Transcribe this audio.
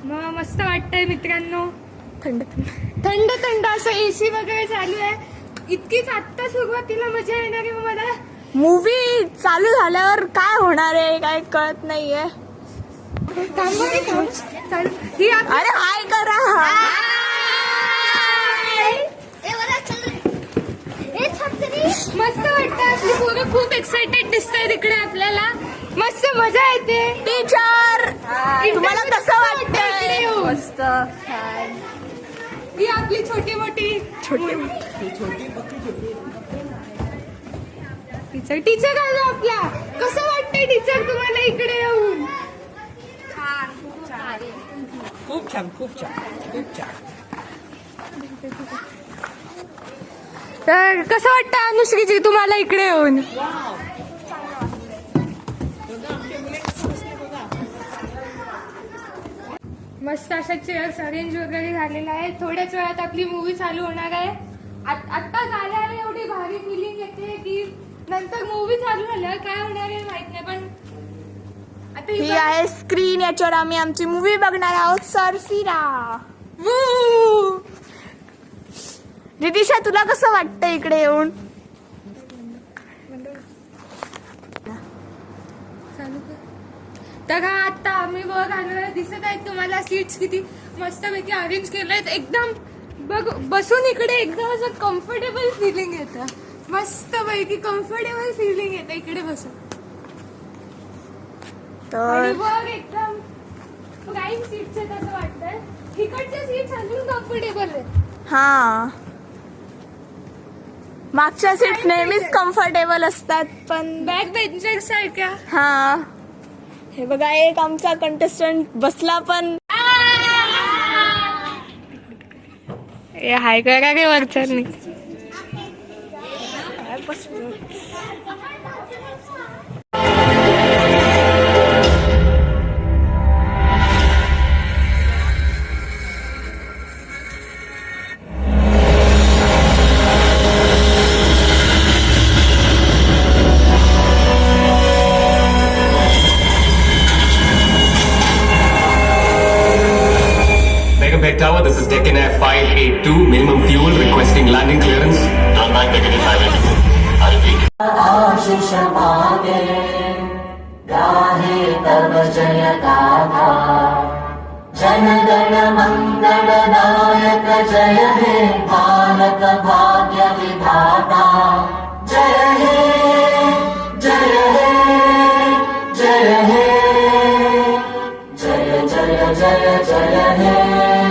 मग मस्त वाटतंय मित्रांनो. थंड थंड थंड असं एसी वगैरे चालू आहे. इतकीच आत्ता सुरुवातीला मजा येणार आहे. मला मूवी चालू झाल्यावर काय होणार आहे काय कळत नाहीये. ही आपली- अरे हाय करा. मस्त वाटतं. आपली पोरं खूप एक्साइटेड दिसतंय तिकडे. आपल्याला मस्त मजा येते. टीचर तुम्हाला कसं वाटतंय? इकडे येऊन. मस्त ही आपली छोटी मोठी टीचर आलो आपला. कसं वाटतंय टीचर तुम्हाला इकडे येऊन? खूप छान खूप छान खूप छान. तर कसं वाटतं अनुश्रीजी तुम्हाला इकडे येऊन? मस्त अशा चेअर्स अरेंज वगैरे झालेला आहे. थोड्याच वेळात आपली मूवी चालू होणार आहे. आता झाल्यावर एवढी भारी फिलिंग येते की नंतर मूवी चालू झाल्यावर काय होणार आहे माहित नाही. पण आता ही आहे स्क्रीन. याच्यावर आम्ही आमची मूवी बघणार आहोत. सरफिरा. Woo! रितिशा तुला कसं वाटतं इकडे येऊन? चालू कर. तर हा आता आम्ही वर आलोय. दिसत आहेत तुम्हाला सीट्स किती मस्तपैकी अरेंज केलेत. एकदम बसून इकडे एकदम असं कम्फर्टेबल फिलिंग येतं. मस्तपैकी कम्फर्टेबल फिलिंग येतं इकडे बसून. आणि तर वर एकदम प्राईम सीट्स आहेत असं वाटतंय. इकडच्या सीट्स अजून कम्फर्टेबल आहेत. हा मागच्या सीट नेहमीच कम्फर्टेबल असतात पण बॅक बेंचर सारख्या. हा हे बघा एक आमचा कंटेस्टंट बसला पण हाय करा रे वरच्यांनी. Megabed Tower, this is Deccan Air 582, minimum fuel, requesting landing clearance. Don't mind Deccan Air 582. I repeat. Ashish मागे गाहे तव जय गाथा जनगण मंगल नायक जय हे भारत भाग्य विधाता जय हे जय हे जय हे जय जय जय जय हे